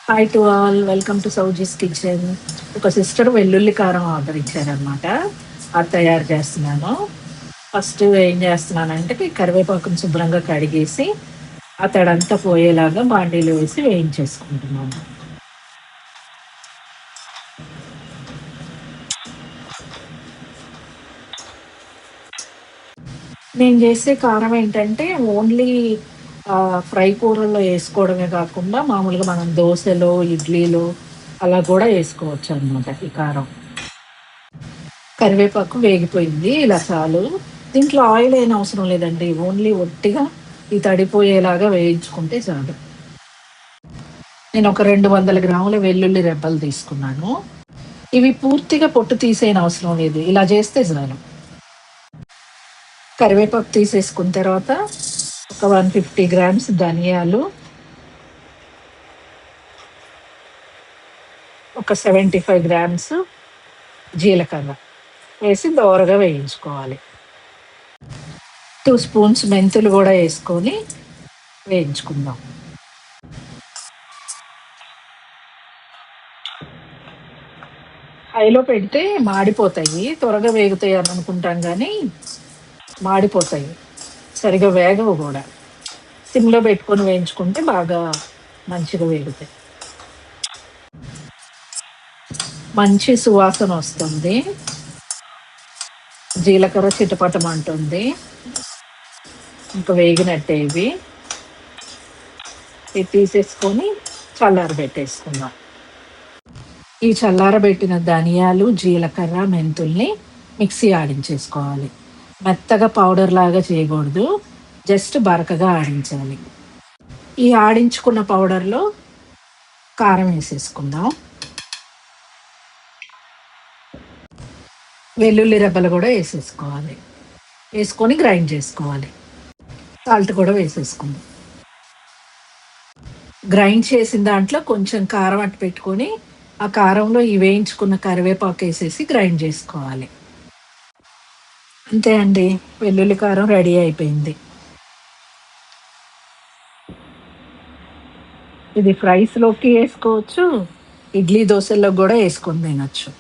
Hi to all, welcome to Souji's kitchen. ఒక sister వెల్లుల్లి కారం ఆర్డర్ ఇచ్చారనమాట. అది తయారు చేస్తున్నాను. ఫస్ట్ ఏం చేస్తున్నానంటే కరివేపాకును శుభ్రంగా కడిగేసి ఆ తడంతా పోయేలాగా బాండీలో వేసి వేయించేసుకుంటున్నాను. నేను చేసే కారం ఏంటంటే ఓన్లీ ఫ్రై కూరల్లో వేసుకోవడమే కాకుండా మామూలుగా మనం దోశలో, ఇడ్లీలో అలా కూడా వేసుకోవచ్చు అనమాట ఈ కారం. కరివేపాకు వేగిపోయింది, ఇలా చాలు. దీంట్లో ఆయిల్ ఏం అవసరం లేదండి, ఓన్లీ ఒట్టిగా ఈ తడిపోయేలాగా వేయించుకుంటే చాలు. నేను ఒక 200 గ్రాముల వెల్లుల్లి రెబ్బలు తీసుకున్నాను. ఇవి పూర్తిగా పొట్టు తీసేయని అవసరం లేదు, ఇలా చేస్తే చాలు. కరివేపాకు తీసేసుకున్న తర్వాత ఒక 150 గ్రామ్స్ ధనియాలు, ఒక 75 గ్రామ్స్ జీలకర్ర వేసి దోరగా వేయించుకోవాలి. 2 స్పూన్స్ మెంతులు కూడా వేసుకొని వేయించుకుందాం. హైలో పెడితే మాడిపోతాయి, త్వరగా వేగుతాయి అని అనుకుంటాం కానీ మాడిపోతాయి, సరిగా వేగవు కూడా. సిమ్లో పెట్టుకొని వేయించుకుంటే బాగా మంచిగా వేగుతాయి. మంచి సువాసన వస్తుంది, జీలకర్ర చిటపటం అంటుంది. ఇంకా వేగినట్టే ఇవి తీసేసుకొని చల్లారబెట్టేసుకుందాం. ఈ చల్లారబెట్టిన ధనియాలు, జీలకర్ర, మెంతుల్ని మిక్సీ ఆడించేసుకోవాలి. మెత్తగా పౌడర్ లాగా చేయకూడదు, జస్ట్ బరకగా ఆడించాలి. ఈ ఆడించుకున్న పౌడర్లో కారం వేసేసుకుందాం. వెల్లుల్లి రెబ్బలు కూడా వేసేసుకోవాలి, వేసుకొని గ్రైండ్ చేసుకోవాలి. సాల్ట్ కూడా వేసేసుకుందాం. గ్రైండ్ చేసిన దాంట్లో కొంచెం కారం అట్టు పెట్టుకొని ఆ కారంలో ఈ వేయించుకున్న కరివేపాకు వేసేసి గ్రైండ్ చేసుకోవాలి. అంతే అండి, వెల్లుల్లి కారం రెడీ అయిపోయింది. ఇది ఫ్రైస్లోకి వేసుకోవచ్చు, ఇడ్లీ దోశల్లో కూడా వేసుకొని తినచ్చు.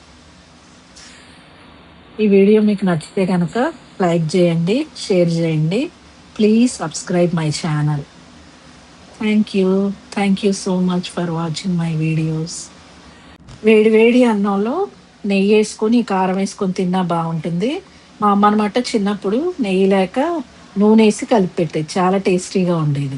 ఈ వీడియో మీకు నచ్చితే కనుక లైక్ చేయండి, షేర్ చేయండి. Please subscribe my channel. Thank you so much for watching my videos. వేడి వేడి అన్నంలో నెయ్యి వేసుకొని కారం వేసుకొని తిన్నా బాగుంటుంది. మా అమ్మ అనమాట చిన్నప్పుడు నెయ్యి లేక నూనె వేసి కలిపి పెట్టేది, చాలా టేస్టీగా ఉండేది.